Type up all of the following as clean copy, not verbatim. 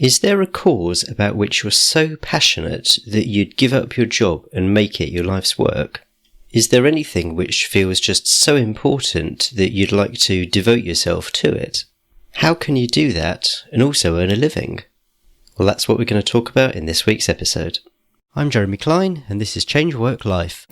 Is there a cause about which you're so passionate that you'd give up your job and make it your life's work? Is there anything which feels just so important that you'd like to devote yourself to it? How can you do that and also earn a living? Well, that's what we're going to talk about in this week's episode. I'm Jeremy Klein, and this is Change Work Life.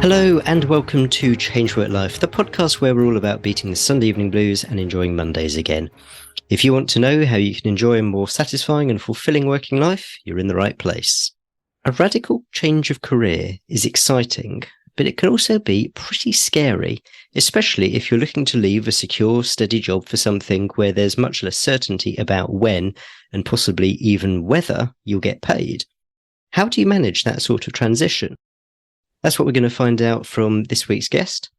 Hello and welcome to Change Work Life, the podcast where we're all about beating the Sunday evening blues and enjoying Mondays again. If you want to know how you can enjoy a more satisfying and fulfilling working life, you're in the right place. A radical change of career is exciting, but it can also be pretty scary, especially if you're looking to leave a secure, steady job for something where there's much less certainty about when and possibly even whether you'll get paid. How do you manage that sort of transition? That's what we're going to find out from this week's guest.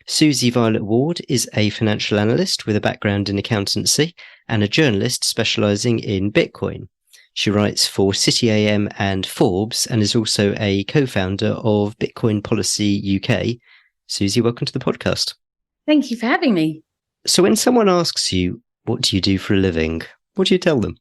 Susie Violet Ward is a financial analyst with a background in accountancy and a journalist specialising in Bitcoin. She writes for City AM and Forbes and is also a co-founder of Bitcoin Policy UK. Susie, welcome to the podcast. Thank you for having me. So when someone asks you, what do you do for a living? What do you tell them?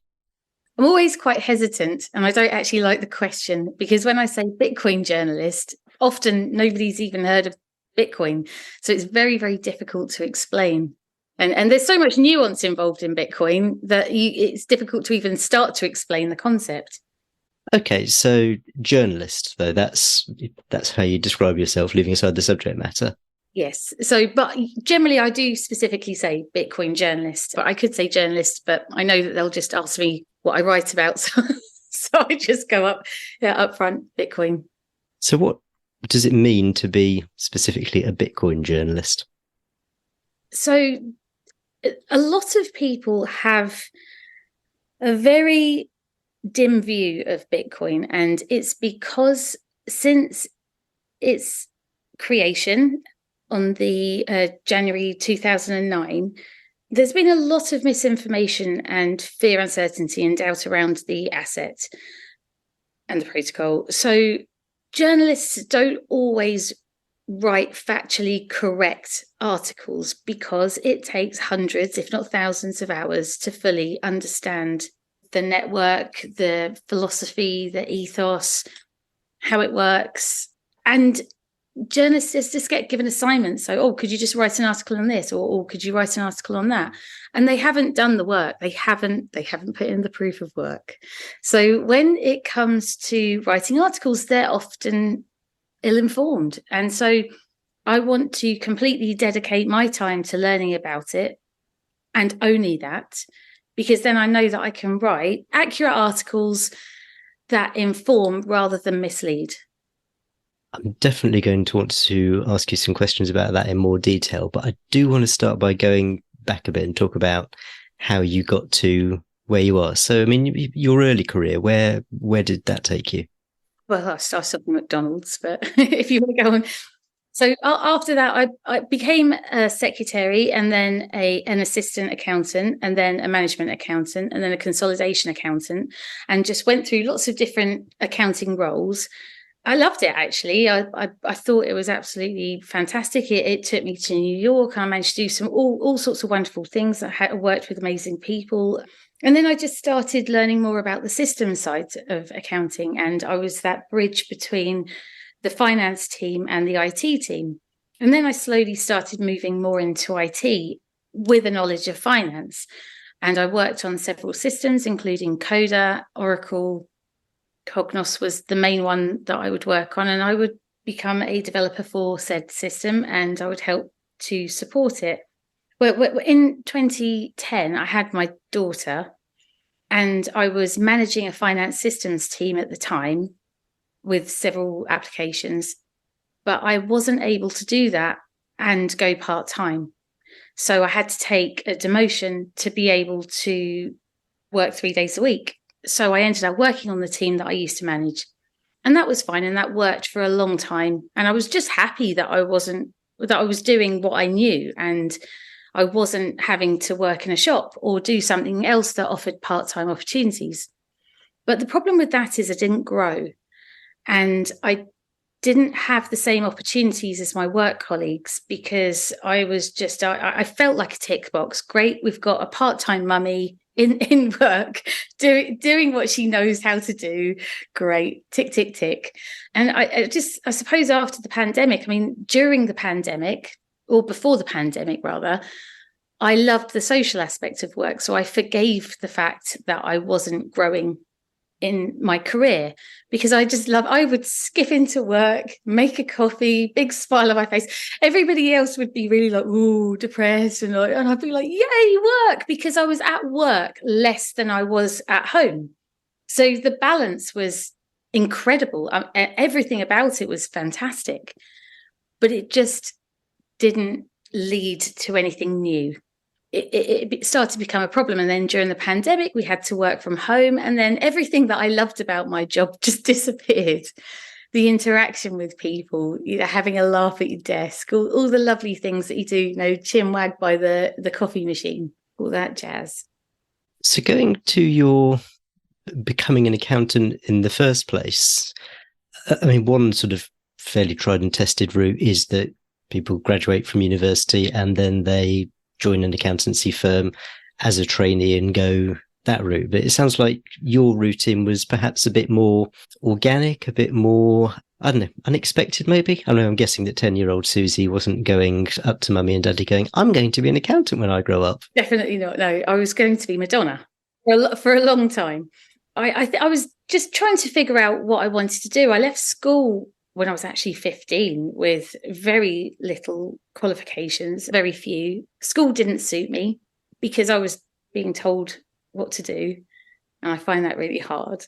I'm always quite hesitant and I don't actually like the question because when I say Bitcoin journalist, often nobody's even heard of Bitcoin. So it's very, very difficult to explain. And there's so much nuance involved in Bitcoin that it's difficult to even start to explain the concept. Okay, so journalist, though, that's how you describe yourself, leaving aside the subject matter. Yes. So, but generally I do specifically say Bitcoin journalist, but I could say journalist, but I know that they'll just ask me what I write about. So I just go up front, Bitcoin. So what does it mean to be specifically a Bitcoin journalist? So a lot of people have a very dim view of Bitcoin, and it's because since its creation on the January 2009, there's been a lot of misinformation and fear, uncertainty and doubt around the asset and the protocol. So journalists don't always write factually correct articles because it takes hundreds, if not thousands of hours to fully understand the network, the philosophy, the ethos, how it works. And journalists just get given assignments. So, could you just write an article on this? Or could you write an article on that? And they haven't done the work. They haven't put in the proof of work. So when it comes to writing articles, they're often ill-informed. And so I want to completely dedicate my time to learning about it and only that, because then I know that I can write accurate articles that inform rather than mislead. I'm definitely going to want to ask you some questions about that in more detail, but I do want to start by going back a bit and talk about how you got to where you are. So, I mean, your early career, where did that take you? Well, I started off at McDonald's, but if you want to go on. So after that, I became a secretary and then an assistant accountant and then a management accountant and then a consolidation accountant and just went through lots of different accounting roles. I loved it, actually. I thought it was absolutely fantastic. It took me to New York. I managed to do all sorts of wonderful things. I worked with amazing people. And then I just started learning more about the systems side of accounting. And I was that bridge between the finance team and the IT team. And then I slowly started moving more into IT with a knowledge of finance. And I worked on several systems, including Coda, Oracle, Cognos was the main one that I would work on, and I would become a developer for said system and I would help to support it. Well, in 2010, I had my daughter and I was managing a finance systems team at the time with several applications, but I wasn't able to do that and go part-time. So I had to take a demotion to be able to work 3 days a week. So I ended up working on the team that I used to manage. And that was fine. And that worked for a long time. And I was just happy that I was doing what I knew. And I wasn't having to work in a shop or do something else that offered part-time opportunities. But the problem with that is I didn't grow, and I didn't have the same opportunities as my work colleagues, because I was just, I felt like a tick box. Great, we've got a part-time mummy in work doing what she knows how to do. Great, tick, tick, tick. And I suppose after the pandemic, I mean, during the pandemic, or before the pandemic rather, I loved the social aspect of work. So I forgave the fact that I wasn't growing in my career, because I would skip into work, make a coffee, big smile on my face. Everybody else would be really like, ooh, depressed. And I'd be like, yay, work, because I was at work less than I was at home. So the balance was incredible. Everything about it was fantastic, but it just didn't lead to anything new. It started to become a problem. And then during the pandemic, we had to work from home. And then everything that I loved about my job just disappeared. The interaction with people, having a laugh at your desk, all the lovely things that you do, chin wag by the coffee machine, all that jazz. So going to your becoming an accountant in the first place, I mean, one sort of fairly tried and tested route is that people graduate from university and then they join an accountancy firm as a trainee and go that route. But it sounds like your routine was perhaps a bit more organic, a bit more, I don't know, unexpected maybe. I know, I'm guessing that 10-year-old Susie wasn't going up to mummy and daddy going, I'm going to be an accountant when I grow up. Definitely not. No, I was going to be Madonna for a long time. I was just trying to figure out what I wanted to do. I left school when I was actually 15 with very little qualifications, very few. School didn't suit me because I was being told what to do. And I find that really hard.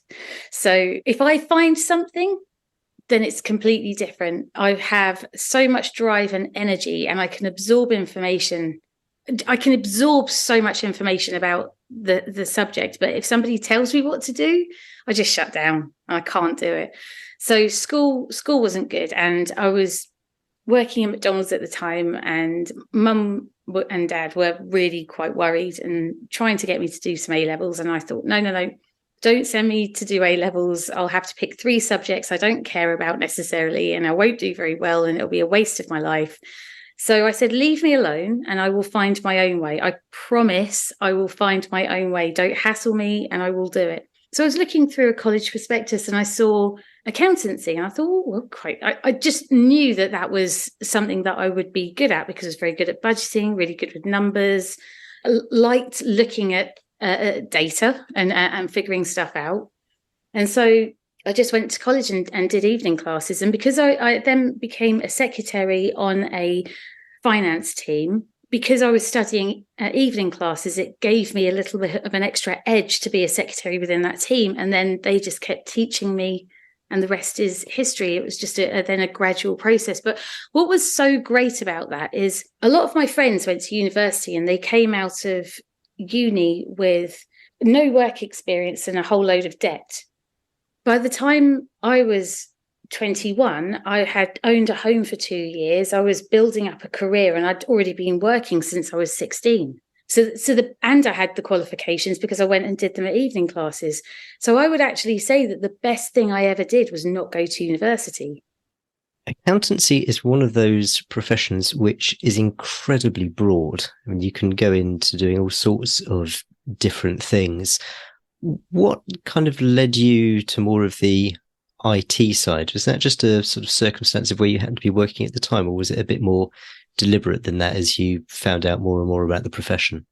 So if I find something, then it's completely different. I have so much drive and energy, and I can absorb information. I can absorb so much information about the subject. But if somebody tells me what to do, I just shut down. I can't do it. So school wasn't good. And I was working at McDonald's at the time, and mum and dad were really quite worried and trying to get me to do some A-levels. And I thought, no, don't send me to do A-levels. I'll have to pick 3 subjects I don't care about necessarily, and I won't do very well, and it'll be a waste of my life. So I said, leave me alone and I will find my own way. I promise I will find my own way. Don't hassle me and I will do it. So I was looking through a college prospectus and I saw accountancy, and I thought, oh, well, great. I just knew that was something that I would be good at, because I was very good at budgeting, really good with numbers, liked looking at data and figuring stuff out. And so I just went to college and did evening classes. And because I then became a secretary on a finance team, because I was studying evening classes, it gave me a little bit of an extra edge to be a secretary within that team. And then they just kept teaching me, and the rest is history. It was just then a gradual process. But what was so great about that is a lot of my friends went to university and they came out of uni with no work experience and a whole load of debt. By the time I was 21, I had owned a home for 2 years. I was building up a career, and I'd already been working since I was 16. And I had the qualifications because I went and did them at evening classes. So I would actually say that the best thing I ever did was not go to university. Accountancy is one of those professions which is incredibly broad. I mean, you can go into doing all sorts of different things. What kind of led you to more of the IT side? Was that just a sort of circumstance of where you happened to be working at the time, or was it a bit more deliberate than that as you found out more and more about the profession?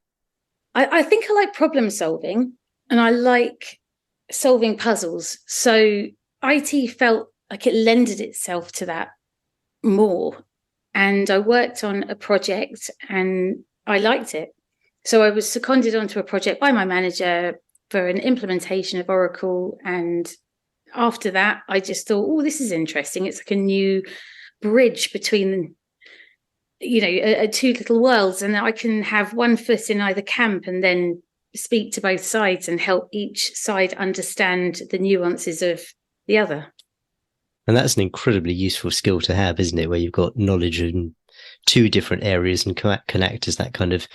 I think I like problem solving, and I like solving puzzles. So IT felt like it lended itself to that more. And I worked on a project and I liked it. So I was seconded onto a project by my manager for an implementation of Oracle. And after that, I just thought, oh, this is interesting. It's like a new bridge between, two little worlds. And I can have one foot in either camp and then speak to both sides and help each side understand the nuances of the other. And that's an incredibly useful skill to have, isn't it? Where you've got knowledge in 2 different areas and can act as that kind of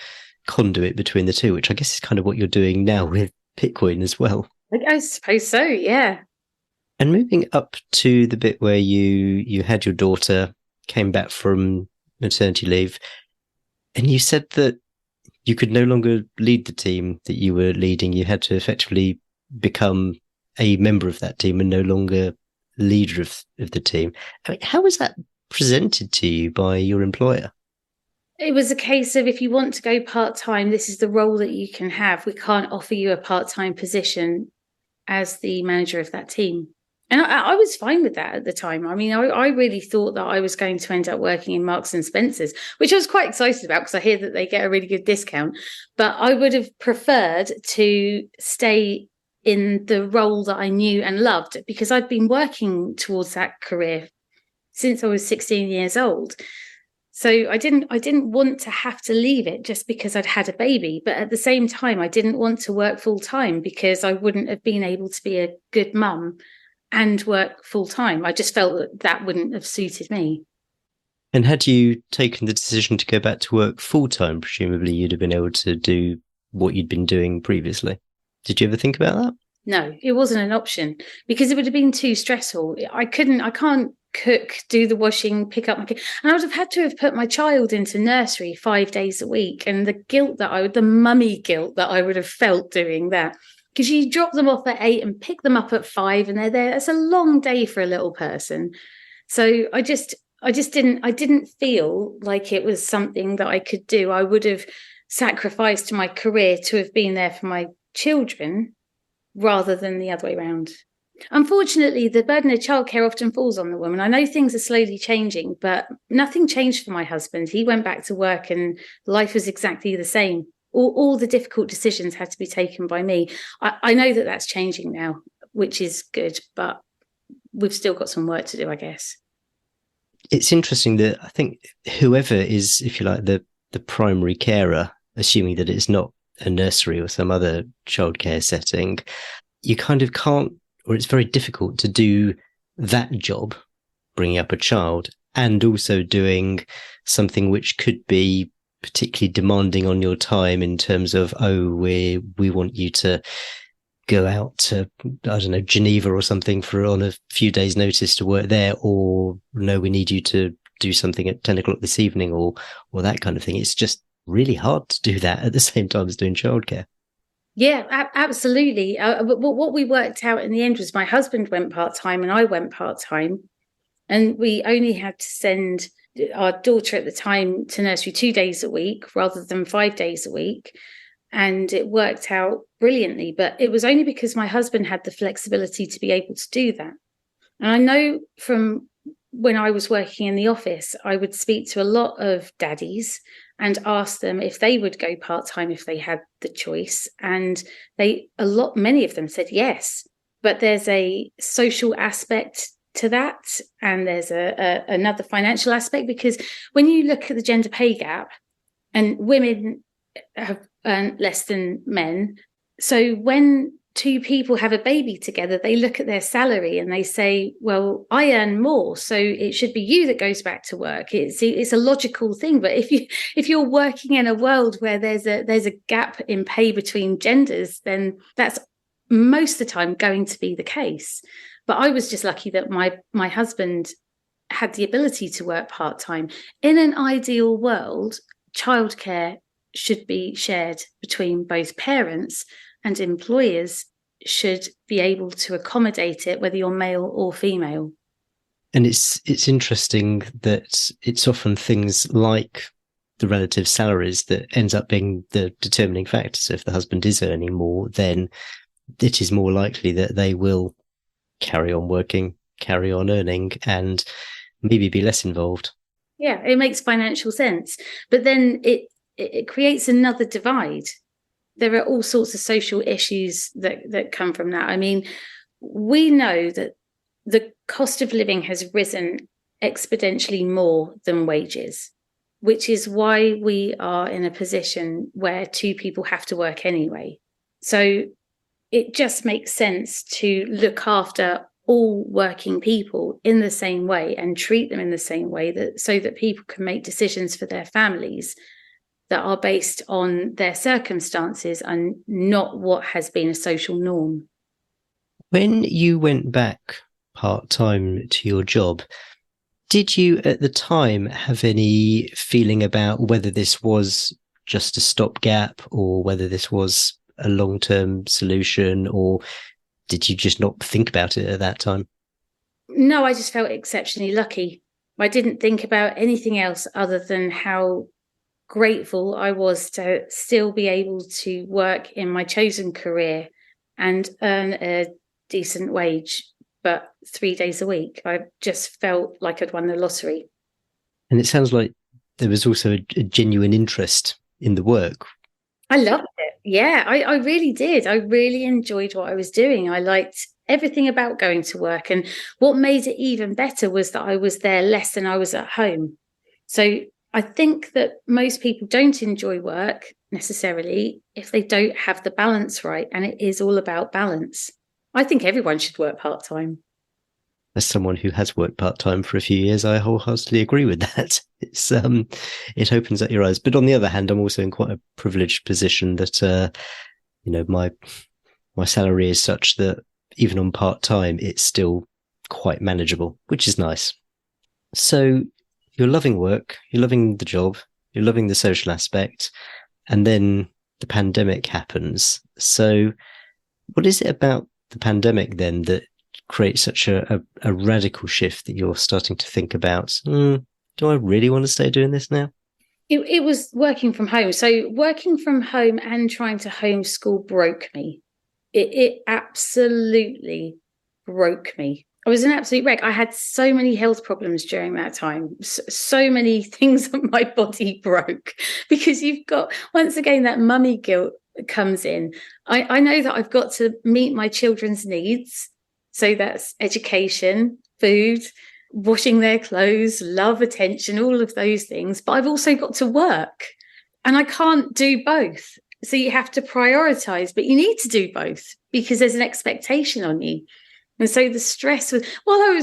conduit between the two, which I guess is kind of what you're doing now with Bitcoin as well. I suppose so, yeah. And moving up to the bit where you had your daughter, came back from maternity leave, and you said that you could no longer lead the team that you were leading. You had to effectively become a member of that team and no longer leader of the team. I mean, how was that presented to you by your employer? It was a case of, if you want to go part-time, this is the role that you can have. We can't offer you a part-time position as the manager of that team. And I was fine with that at the time. I mean, I really thought that I was going to end up working in Marks and Spencer's, which I was quite excited about because I hear that they get a really good discount. But I would have preferred to stay in the role that I knew and loved, because I'd been working towards that career since I was 16 years old. So I didn't want to have to leave it just because I'd had a baby. But at the same time, I didn't want to work full time because I wouldn't have been able to be a good mum and work full time. I just felt that that wouldn't have suited me. And had you taken the decision to go back to work full time, presumably you'd have been able to do what you'd been doing previously. Did you ever think about that? No, it wasn't an option because it would have been too stressful. I can't cook, do the washing, pick up my kid. And I would have had to have put my child into nursery 5 days a week. And the mummy guilt that I would have felt doing that. Because you drop them off at 8 and pick them up at 5 and they're there. It's a long day for a little person. So I didn't feel like it was something that I could do. I would have sacrificed my career to have been there for my children rather than the other way around. Unfortunately, the burden of childcare often falls on the woman. I know things are slowly changing, but nothing changed for my husband. He went back to work and life was exactly the same. All the difficult decisions had to be taken by me. I know that that's changing now, which is good, but we've still got some work to do, I guess. It's interesting that I think whoever is, if you like, the primary carer, assuming that it's not a nursery or some other childcare setting, you kind of can't, or it's very difficult to do that job, bringing up a child, and also doing something which could be particularly demanding on your time in terms of, we want you to go out to, I don't know, Geneva or something on a few days' notice to work there, or no, we need you to do something at 10 o'clock this evening, or that kind of thing. It's just really hard to do that at the same time as doing childcare. Yeah, absolutely. But what we worked out in the end was my husband went part-time and I went part-time, and we only had to send our daughter at the time to nursery 2 days a week rather than 5 days a week. And it worked out brilliantly, but it was only because my husband had the flexibility to be able to do that. And I know from when I was working in the office, I would speak to a lot of daddies and ask them if they would go part-time if they had the choice. And many of them said yes, but there's a social aspect to that. And there's another financial aspect, because when you look at the gender pay gap, and women have earned less than men. So when two people have a baby together, they look at their salary and they say, well, I earn more, so it should be you that goes back to work. It's a logical thing. But if you're working in a world where there's a gap in pay between genders, then that's most of the time going to be the case. But I was just lucky that my husband had the ability to work part-time. In an ideal world, childcare should be shared between both parents, and employers should be able to accommodate it, whether you're male or female. And it's interesting that it's often things like the relative salaries that ends up being the determining factor. So if the husband is earning more, then it is more likely that they will carry on working, carry on earning, and maybe be less involved. Yeah, it makes financial sense. But then it creates another divide. There are all sorts of social issues that come from that. I mean, we know that the cost of living has risen exponentially more than wages, which is why we are in a position where two people have to work anyway. So it just makes sense to look after all working people in the same way and treat them in the same way, so that people can make decisions for their families that are based on their circumstances and not what has been a social norm. When you went back part-time to your job, did you at the time have any feeling about whether this was just a stopgap or whether this was a long-term solution, or did you just not think about it at that time? No, I just felt exceptionally lucky. I didn't think about anything else other than how grateful I was to still be able to work in my chosen career and earn a decent wage, but 3 days a week. I just felt like I'd won the lottery. And it sounds like there was also a genuine interest in the work. I loved it. Yeah, I really did. I really enjoyed what I was doing. I liked everything about going to work. And what made it even better was that I was there less than I was at home. So I think that most people don't enjoy work necessarily if they don't have the balance right. And it is all about balance. I think everyone should work part-time. As someone who has worked part-time for a few years, I wholeheartedly agree with that. It opens up your eyes. But on the other hand, I'm also in quite a privileged position that, my salary is such that even on part-time, it's still quite manageable, which is nice. So you're loving work, you're loving the job, you're loving the social aspect, and then the pandemic happens. So what is it about the pandemic then that creates such a radical shift that you're starting to think about, do I really want to stay doing this now? It was working from home. So working from home and trying to homeschool broke me. It absolutely broke me. I was an absolute wreck. I had so many health problems during that time. So many things that my body broke because you've got, once again, that mummy guilt comes in. I know that I've got to meet my children's needs. So that's education, food, washing their clothes, love, attention, all of those things. But I've also got to work and I can't do both. So you have to prioritize, but you need to do both because there's an expectation on you. And so the stress was, while I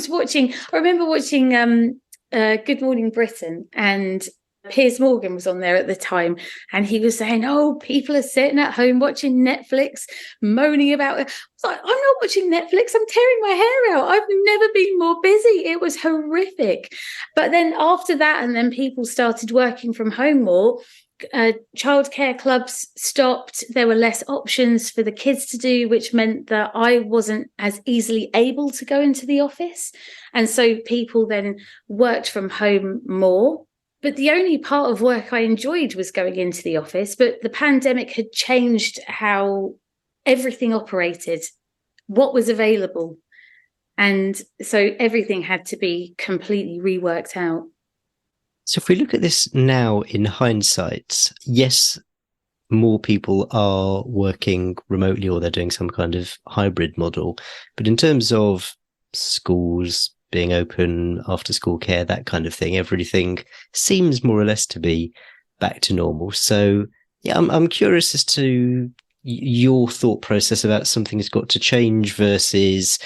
remember watching Good Morning Britain, and Piers Morgan was on there at the time, and he was saying, oh, people are sitting at home watching Netflix, moaning about it. I was like, I'm not watching Netflix. I'm tearing my hair out. I've never been more busy. It was horrific. But then after that, and then people started working from home more, childcare clubs stopped. There were less options for the kids to do, which meant that I wasn't as easily able to go into the office. And so people then worked from home more. But the only part of work I enjoyed was going into the office. But the pandemic had changed how everything operated, what was available. And so everything had to be completely reworked out. So if we look at this now in hindsight, yes, more people are working remotely or they're doing some kind of hybrid model. But in terms of schools being open, after school care, that kind of thing, everything seems more or less to be back to normal. So yeah, I'm curious as to your thought process about something has got to change versus,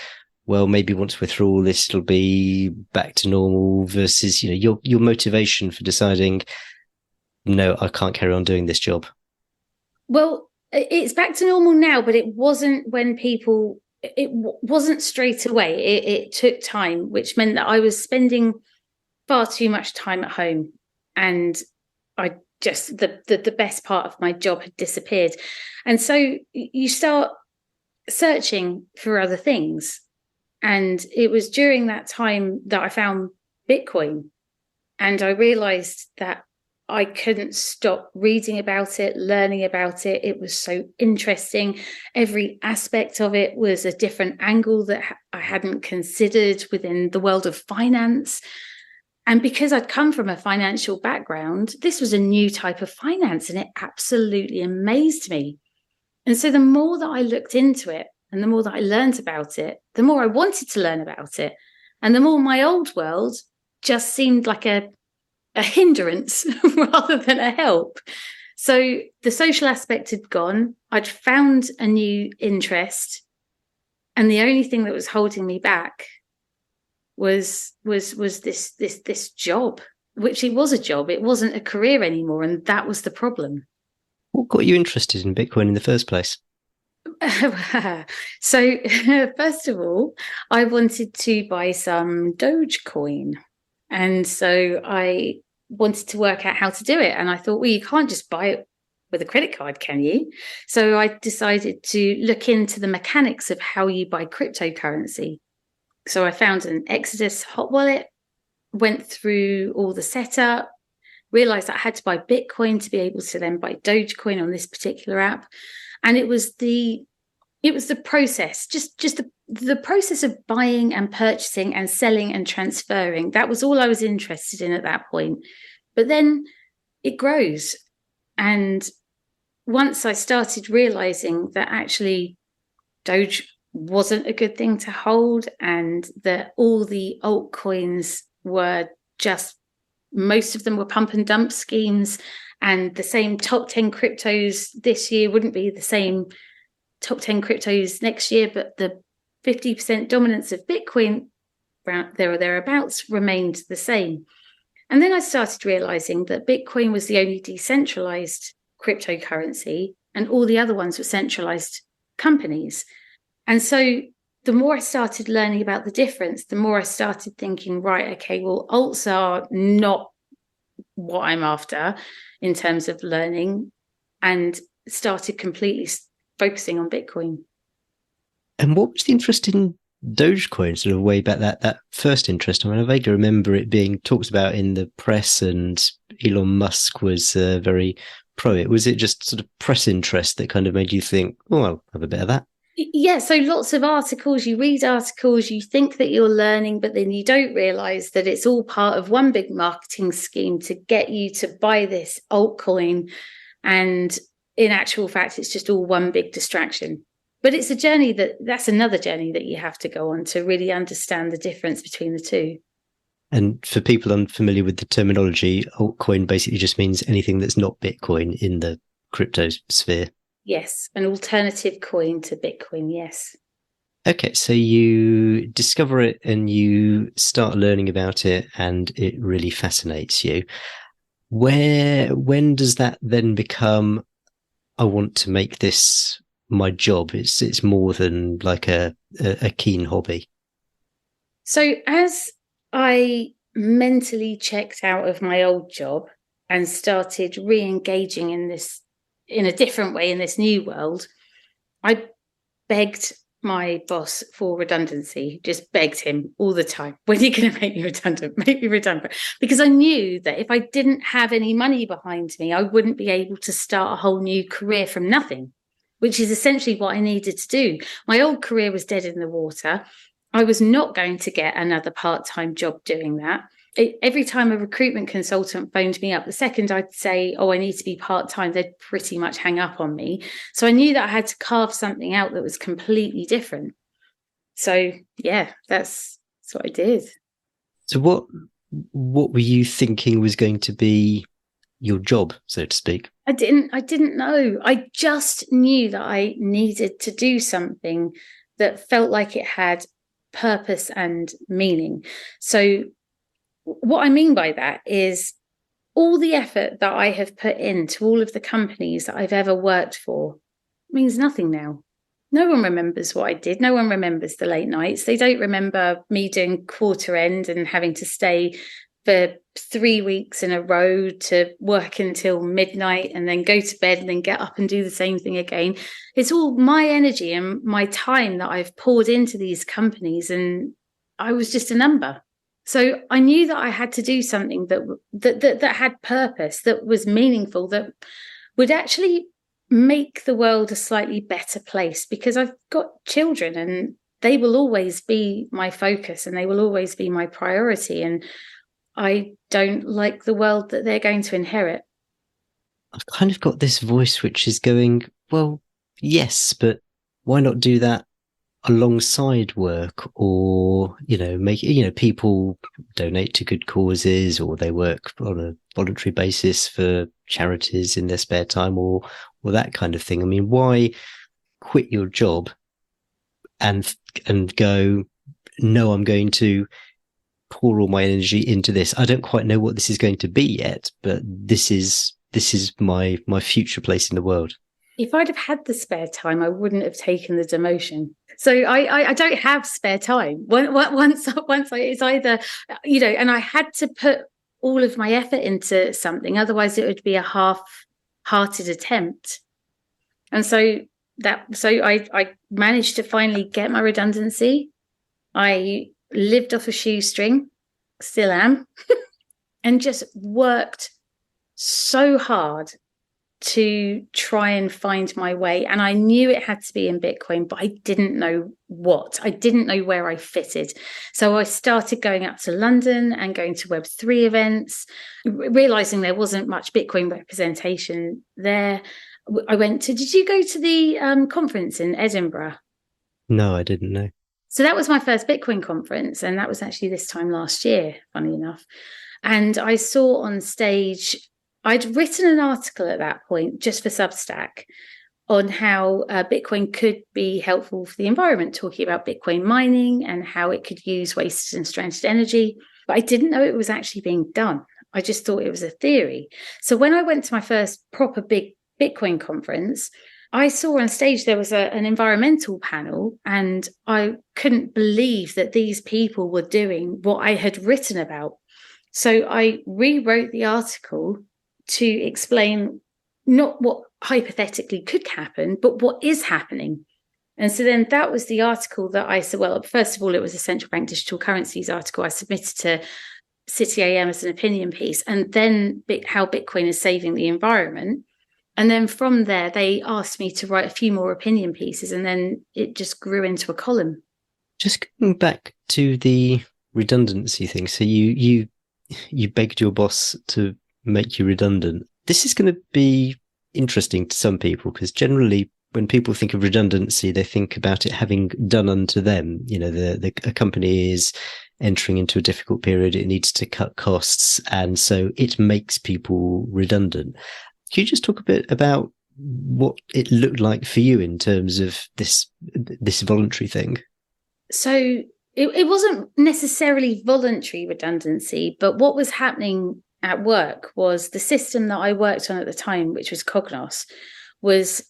well, maybe once we're through all this, it'll be back to normal versus, your motivation for deciding, no, I can't carry on doing this job. Well, it's back to normal now, but it wasn't it wasn't straight away. It took time, which meant that I was spending far too much time at home. And I just, the best part of my job had disappeared. And so you start searching for other things. And it was during that time that I found Bitcoin. And I realized that I couldn't stop reading about it, learning about it. It was so interesting. Every aspect of it was a different angle that I hadn't considered within the world of finance. And because I'd come from a financial background, this was a new type of finance, and it absolutely amazed me. And so the more that I looked into it and the more that I learned about it, the more I wanted to learn about it. And the more my old world just seemed like a hindrance rather than a help. So the social aspect had gone. I'd found a new interest. And the only thing that was holding me back was this job, which it was a job. It wasn't a career anymore. And that was the problem. What got you interested in Bitcoin in the first place? So first of all, I wanted to buy some Dogecoin. And so I wanted to work out how to do it. And I thought, well, you can't just buy it with a credit card, can you? So I decided to look into the mechanics of how you buy cryptocurrency. So I found an Exodus hot wallet, went through all the setup, realized I had to buy Bitcoin to be able to then buy Dogecoin on this particular app. And it was the process, just the process of buying and purchasing and selling and transferring. That was all I was interested in at that point. But then it grows. And once I started realizing that actually Doge wasn't a good thing to hold, and that all the altcoins were just, most of them were pump and dump schemes, and the same top 10 cryptos this year wouldn't be the same top 10 cryptos next year, but the 50% dominance of Bitcoin there or thereabouts remained the same. And then I started realizing that Bitcoin was the only decentralized cryptocurrency, and all the other ones were centralized companies. And so the more I started learning about the difference, the more I started thinking, right, okay, well, alts are not what I'm after in terms of learning, and started completely focusing on Bitcoin. And what was the interest in Dogecoin, sort of way back, that first interest? I mean, I vaguely remember it being talked about in the press, and Elon Musk was very pro it. Was it just sort of press interest that kind of made you think, oh, I'll have a bit of that? Yeah, so lots of articles, you read articles, you think that you're learning, but then you don't realize that it's all part of one big marketing scheme to get you to buy this altcoin. And in actual fact, it's just all one big distraction. But it's a journey that's another journey that you have to go on to really understand the difference between the two. And for people unfamiliar with the terminology, altcoin basically just means anything that's not Bitcoin in the crypto sphere. Yes, an alternative coin to Bitcoin, yes. Okay, so you discover it and you start learning about it, and it really fascinates you. When does that then become, I want to make this my job? It's more than like a keen hobby. So as I mentally checked out of my old job and started re-engaging in this in a different way in this new world, I begged my boss for redundancy, just begged him all the time. When are you going to make me redundant? Make me redundant. Because I knew that if I didn't have any money behind me, I wouldn't be able to start a whole new career from nothing, which is essentially what I needed to do. My old career was dead in the water. I was not going to get another part-time job doing that. Every time a recruitment consultant phoned me up, the second I'd say, oh, I need to be part-time, they'd pretty much hang up on me. So I knew that I had to carve something out that was completely different. So yeah, that's what I did. So what were you thinking was going to be your job, so to speak? I didn't know. I just knew that I needed to do something that felt like it had purpose and meaning. So what I mean by that is all the effort that I have put into all of the companies that I've ever worked for means nothing now. No one remembers what I did. No one remembers the late nights. They don't remember me doing quarter end and having to stay for 3 weeks in a row to work until midnight and then go to bed and then get up and do the same thing again. It's all my energy and my time that I've poured into these companies, and I was just a number. So I knew that I had to do something that had purpose, that was meaningful, that would actually make the world a slightly better place, because I've got children and they will always be my focus and they will always be my priority. And I don't like the world that they're going to inherit. I've kind of got this voice which is going, well, yes, but why not do that alongside work? Or, make, people donate to good causes, or they work on a voluntary basis for charities in their spare time, or that kind of thing. I mean, why quit your job and go, no, I'm going to pour all my energy into this. I don't quite know what this is going to be yet, but this is my future place in the world. If I'd have had the spare time, I wouldn't have taken the demotion. So I don't have spare time. Once it's either, and I had to put all of my effort into something. Otherwise, it would be a half-hearted attempt. And so I managed to finally get my redundancy. I lived off a shoestring, still am, and just worked so hard to try and find my way. And I knew it had to be in Bitcoin, but I didn't know what. I didn't know where I fitted. So I started going up to London and going to Web3 events, realizing there wasn't much Bitcoin representation there. Did you go to the conference in Edinburgh? No, I didn't know. So that was my first Bitcoin conference. And that was actually this time last year, funny enough. And I saw on stage, I'd written an article at that point just for Substack on how Bitcoin could be helpful for the environment, talking about Bitcoin mining and how it could use wasted and stranded energy. But I didn't know it was actually being done. I just thought it was a theory. So when I went to my first proper big Bitcoin conference, I saw on stage there was an environmental panel, and I couldn't believe that these people were doing what I had written about. So I rewrote the article to explain not what hypothetically could happen, but what is happening. And so then that was the article that I said, well, first of all, it was a central bank digital currencies article I submitted to City AM as an opinion piece, and then how Bitcoin is saving the environment. And then from there, they asked me to write a few more opinion pieces, and then it just grew into a column. Just going back to the redundancy thing. So you begged your boss to make you redundant. This is going to be interesting to some people, because generally when people think of redundancy, they think about it having done unto them. A company is entering into a difficult period. It needs to cut costs. And so it makes people redundant. Can you just talk a bit about what it looked like for you in terms of this voluntary thing? So it wasn't necessarily voluntary redundancy, but what was happening at work was the system that I worked on at the time, which was Cognos, was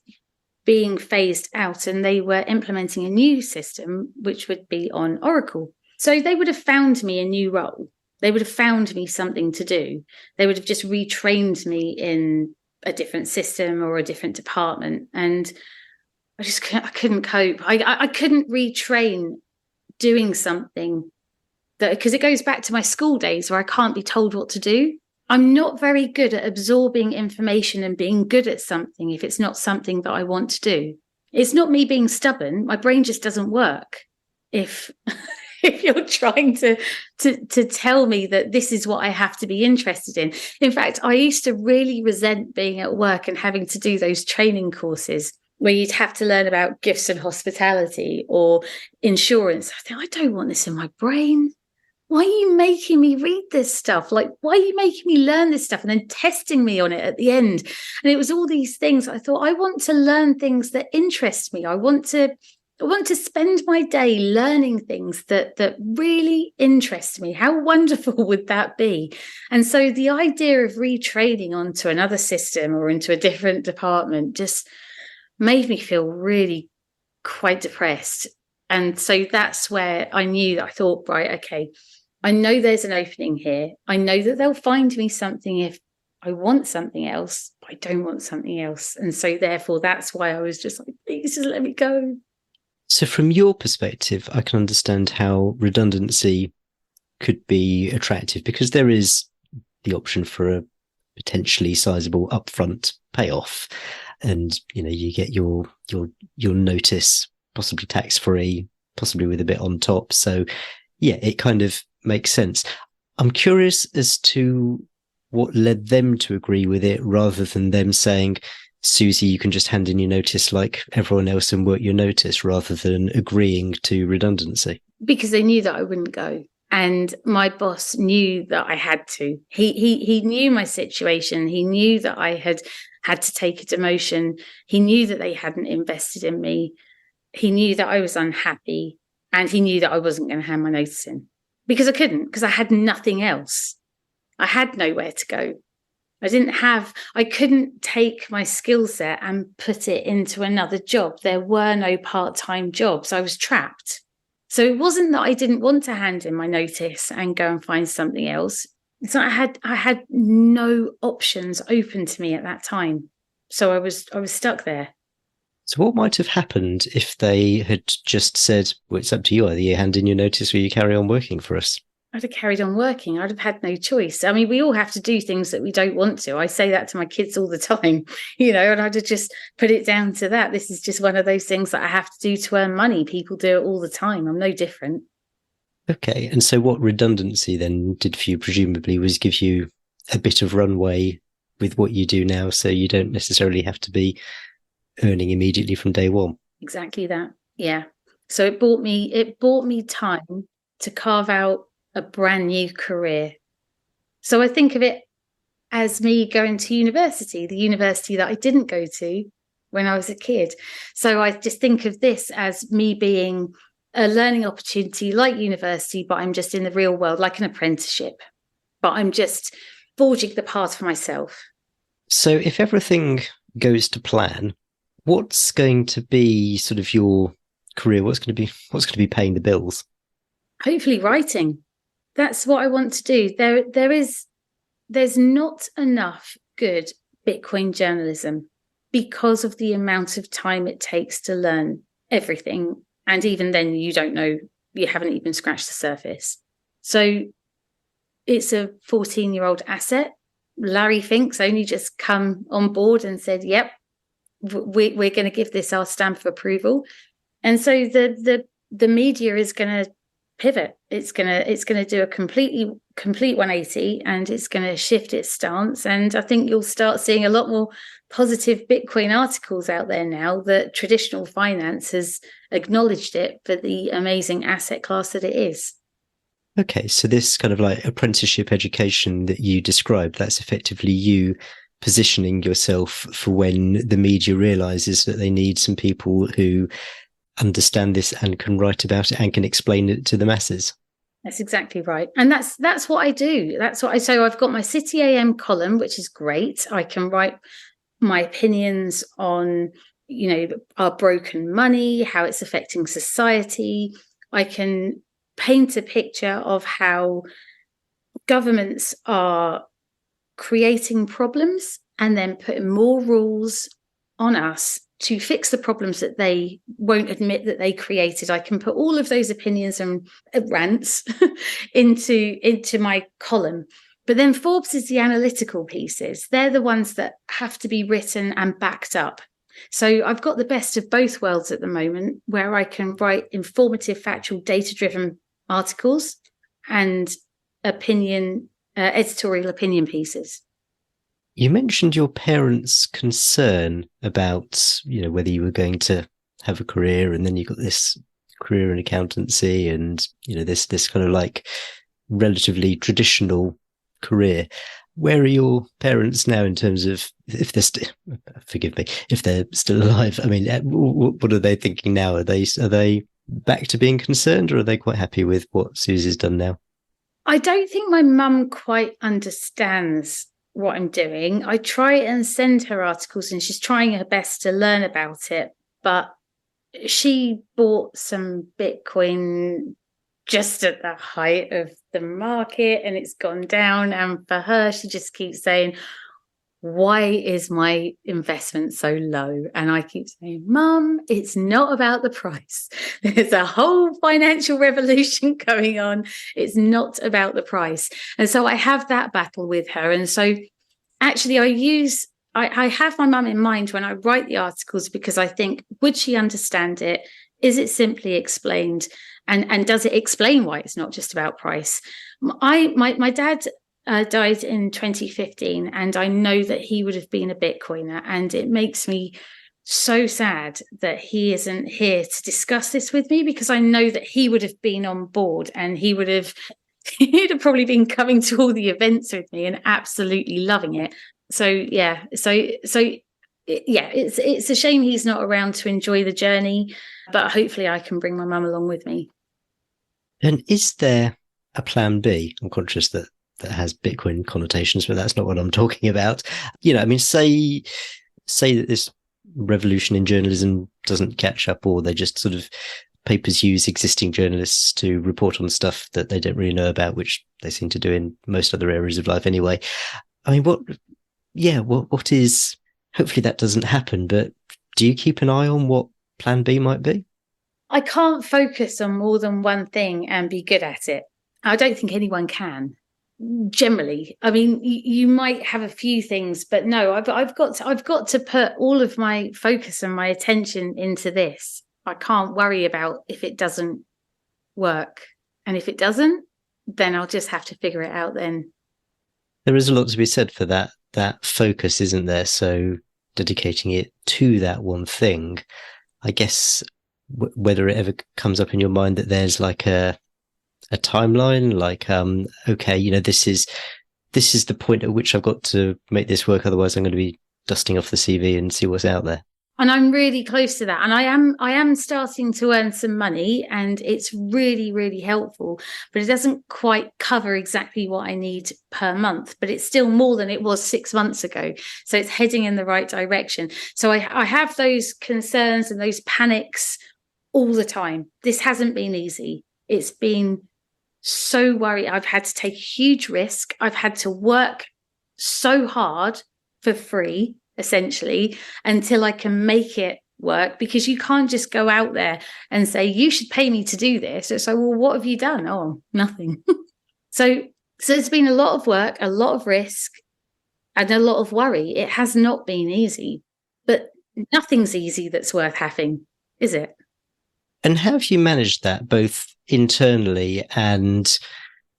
being phased out, and they were implementing a new system, which would be on Oracle. So they would have found me a new role. They would have found me something to do. They would have just retrained me in a different system or a different department. And I couldn't cope. I couldn't retrain doing something because it goes back to my school days where I can't be told what to do. I'm not very good at absorbing information and being good at something if it's not something that I want to do. It's not me being stubborn. My brain just doesn't work if you're trying to tell me that this is what I have to be interested in. In fact, I used to really resent being at work and having to do those training courses where you'd have to learn about gifts and hospitality or insurance. I think, I don't want this in my brain. Why are you making me read this stuff? Like, why are you making me learn this stuff and then testing me on it at the end? And it was all these things. I thought, I want to learn things that interest me. I want to spend my day learning things that really interest me. How wonderful would that be? And so the idea of retraining onto another system or into a different department just made me feel really quite depressed. And so that's where I knew that I thought, right, okay, I know there's an opening here. I know that they'll find me something if I want something else, but I don't want something else. And so therefore, that's why I was just like, please just let me go. So from your perspective, I can understand how redundancy could be attractive because there is the option for a potentially sizable upfront payoff. And, you get your notice, possibly tax-free, possibly with a bit on top. So yeah, it kind of makes sense. I'm curious as to what led them to agree with it rather than them saying, Susie, you can just hand in your notice like everyone else and work your notice, rather than agreeing to redundancy. Because they knew that I wouldn't go. And my boss knew that I had to. He knew my situation. He knew that I had to take a demotion. He knew that they hadn't invested in me. He knew that I was unhappy. And he knew that I wasn't going to hand my notice in. Because I couldn't, because I had nothing else. I had nowhere to go. I couldn't take my skill set and put it into another job. There were no part-time jobs. I was trapped. So it wasn't that I didn't want to hand in my notice and go and find something else. It's not, I had no options open to me at that time. So I was stuck there. So what might have happened if they had just said, well, it's up to you, either you hand in your notice or you carry on working for us? I'd have carried on working. I'd have had no choice. I mean, we all have to do things that we don't want to. I say that to my kids all the time, and I'd have just put it down to that. This is just one of those things that I have to do to earn money. People do it all the time. I'm no different. Okay. And so what redundancy then did for you, presumably, was give you a bit of runway with what you do now, so you don't necessarily have to be earning immediately from day one. Exactly that. Yeah. So it bought me time to carve out a brand new career. So I think of it as me going to university, the university that I didn't go to when I was a kid. So I just think of this as me being a learning opportunity like university, but I'm just in the real world, like an apprenticeship, but I'm just forging the path for myself. So if everything goes to plan, what's going to be sort of your career? What's going to be paying the bills? Hopefully writing. That's what I want to do. There's not enough good Bitcoin journalism because of the amount of time it takes to learn everything. And even then, you don't know, you haven't even scratched the surface. So it's a 14-year-old asset. Larry Fink's only just come on board and said, yep, we're going to give this our stamp of approval. And so the media is going to pivot. It's going to do a complete 180, and it's going to shift its stance. And I think you'll start seeing a lot more positive Bitcoin articles out there now that traditional finance has acknowledged it for the amazing asset class that it is. Okay, so this kind of like apprenticeship education that you described, that's effectively you positioning yourself for when the media realizes that they need some people who understand this and can write about it and can explain it to the masses. That's exactly right. And that's what I do. So I've got my City AM column, which is great. I can write my opinions on, our broken money, how it's affecting society. I can paint a picture of how governments are creating problems and then putting more rules on us to fix the problems that they won't admit that they created. I can put all of those opinions and rants into my column. But then Forbes is the analytical pieces. They're the ones that have to be written and backed up. So I've got the best of both worlds at the moment, where I can write informative, factual, data-driven articles and editorial opinion pieces. You mentioned your parents' concern about, whether you were going to have a career, and then you got this career in accountancy and, this kind of like relatively traditional career. Where are your parents now in terms of, if they're if they're still alive? I mean, what are they thinking now? Are they back to being concerned, or are they quite happy with what Susie's done now? I don't think my mum quite understands what I'm doing. I try and send her articles, and she's trying her best to learn about it. But she bought some Bitcoin just at the height of the market, and it's gone down. And for her, she just keeps saying, why is my investment so low? And I keep saying, Mum, it's not about the price. There's a whole financial revolution going on. It's not about the price. And so I have that battle with her. And so actually I have my mum in mind when I write the articles, because I think, would she understand it? Is it simply explained? And does it explain why it's not just about price? My dad died in 2015, and I know that he would have been a Bitcoiner, and it makes me so sad that he isn't here to discuss this with me, because I know that he would have been on board, and he'd have probably been coming to all the events with me and absolutely loving it. So yeah, it's a shame he's not around to enjoy the journey, but hopefully I can bring my mum along with me. And is there a plan B? I'm conscious that that has Bitcoin connotations, but that's not what I'm talking about. You know, I mean, say that this revolution in journalism doesn't catch up, or they just sort of papers use existing journalists to report on stuff that they don't really know about, which they seem to do in most other areas of life anyway. I mean, what is, hopefully that doesn't happen, but do you keep an eye on what plan B might be? I can't focus on more than one thing and be good at it. I don't think anyone can. Generally, I mean, you might have a few things, but no, I've got to put all of my focus and my attention into this. I can't worry about if it doesn't work, and if it doesn't, then I'll just have to figure it out. Then there is a lot to be said for that focus, isn't there? So dedicating it to that one thing, I guess. Whether it ever comes up in your mind that there's like a timeline, like, okay, you know, this is the point at which I've got to make this work. Otherwise I'm going to be dusting off the CV and see what's out there. And I'm really close to that. And I am starting to earn some money, and it's really, really helpful, but it doesn't quite cover exactly what I need per month, but it's still more than it was 6 months ago. So it's heading in the right direction. So I have those concerns and those panics all the time. This hasn't been easy. It's been so worried. I've had to take a huge risk. I've had to work so hard for free, essentially, until I can make it work, because you can't just go out there and say, you should pay me to do this. It's like, well, what have you done? Oh, nothing. So it's been a lot of work, a lot of risk, and a lot of worry. It has not been easy, but nothing's easy that's worth having, is it? And how have you managed that, both internally and,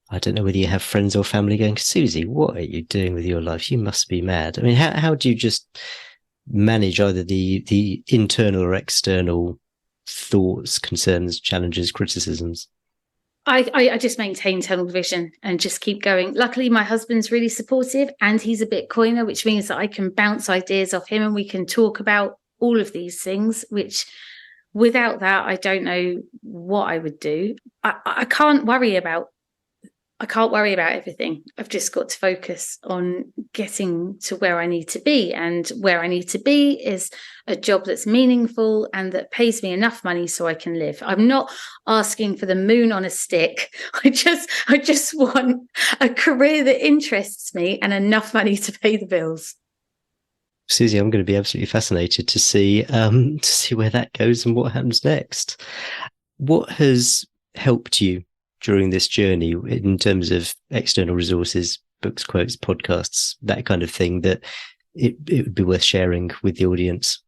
I don't know whether you have friends or family going, Susie, what are you doing with your life? You must be mad. I mean, how do you just manage either the internal or external thoughts, concerns, challenges, criticisms? I just maintain tunnel vision and just keep going. Luckily, my husband's really supportive, and he's a Bitcoiner, which means that I can bounce ideas off him and we can talk about all of these things, which without that, I don't know what I would do. I can't worry about everything. I've just got to focus on getting to where I need to be. And where I need to be is a job that's meaningful and that pays me enough money so I can live. I'm not asking for the moon on a stick. I just want a career that interests me and enough money to pay the bills. Susie, I'm going to be absolutely fascinated to see where that goes and what happens next. What has helped you during this journey in terms of external resources, books, quotes, podcasts, that kind of thing, that it would be worth sharing with the audience?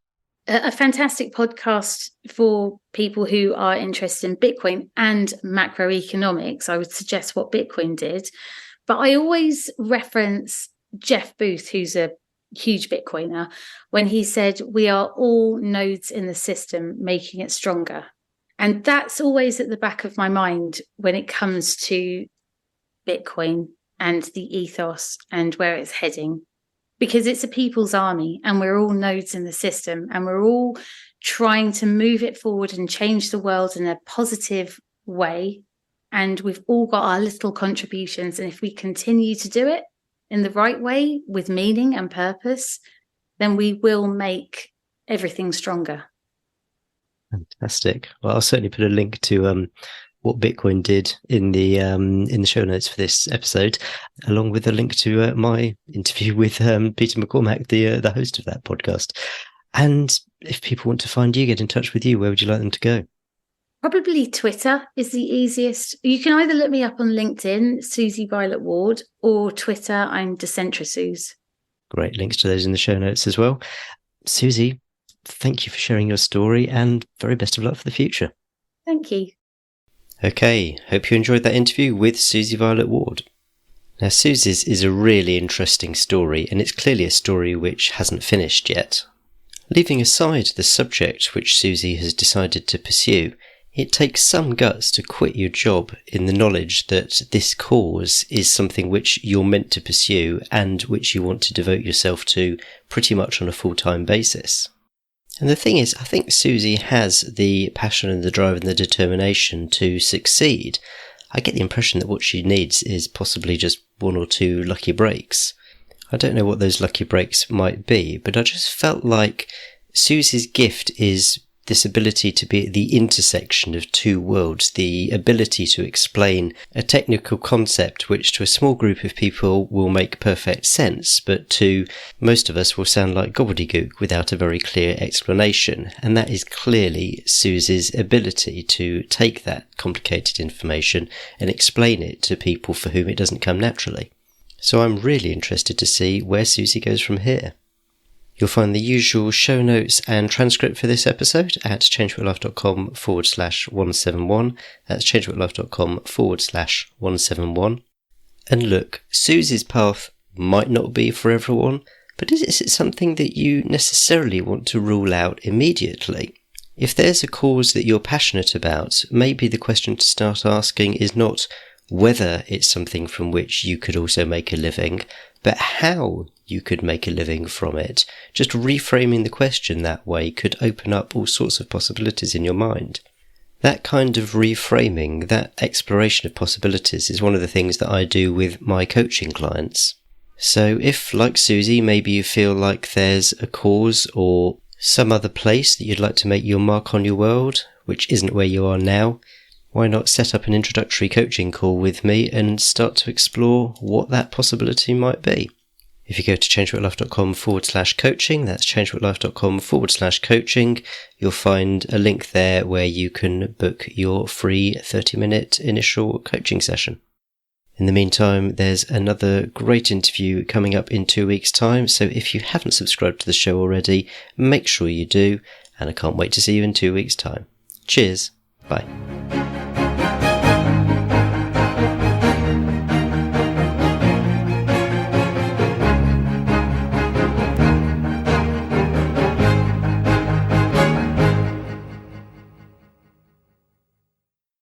A fantastic podcast for people who are interested in Bitcoin and macroeconomics. I would suggest What Bitcoin Did, but I always reference Jeff Booth, who's a huge Bitcoiner, when he said, we are all nodes in the system making it stronger. And that's always at the back of my mind when it comes to Bitcoin and the ethos and where it's heading, because it's a people's army and we're all nodes in the system and we're all trying to move it forward and change the world in a positive way. And we've all got our little contributions. And if we continue to do it in the right way with meaning and purpose, then we will make everything stronger. Fantastic. Well, I'll certainly put a link to What Bitcoin Did in the show notes for this episode, along with a link to my interview with Peter McCormack, the host of that podcast. And if people want to find you, get in touch with you, where would you like them to go? Probably Twitter is the easiest. You can either look me up on LinkedIn, Susie Violet Ward, or Twitter, I'm DecentraSuze. Great. Links to those in the show notes as well. Susie, thank you for sharing your story, and very best of luck for the future. Thank you. Okay, hope you enjoyed that interview with Susie Violet Ward. Now, Susie's is a really interesting story, and it's clearly a story which hasn't finished yet. Leaving aside the subject which Susie has decided to pursue, it takes some guts to quit your job in the knowledge that this cause is something which you're meant to pursue and which you want to devote yourself to pretty much on a full-time basis. And the thing is, I think Susie has the passion and the drive and the determination to succeed. I get the impression that what she needs is possibly just 1 or 2 lucky breaks. I don't know what those lucky breaks might be, but I just felt like Susie's gift is this ability to be at the intersection of 2 worlds, the ability to explain a technical concept which to a small group of people will make perfect sense, but to most of us will sound like gobbledygook without a very clear explanation. And that is clearly Susie's ability to take that complicated information and explain it to people for whom it doesn't come naturally. So I'm really interested to see where Susie goes from here. You'll find the usual show notes and transcript for this episode at changewithlife.com/171. That's changewithlife.com/171. And look, Susie's path might not be for everyone, but is it something that you necessarily want to rule out immediately? If there's a cause that you're passionate about, maybe the question to start asking is not whether it's something from which you could also make a living, but how you could make a living from it. Just reframing the question that way could open up all sorts of possibilities in your mind. That kind of reframing, that exploration of possibilities is one of the things that I do with my coaching clients. So if, like Susie, maybe you feel like there's a cause or some other place that you'd like to make your mark on your world, which isn't where you are now, why not set up an introductory coaching call with me and start to explore what that possibility might be? If you go to changewithlife.com/coaching, that's changewithlife.com/coaching, you'll find a link there where you can book your free 30-minute initial coaching session. In the meantime, there's another great interview coming up in 2 weeks' time, so if you haven't subscribed to the show already, make sure you do, and I can't wait to see you in 2 weeks' time. Cheers. Bye.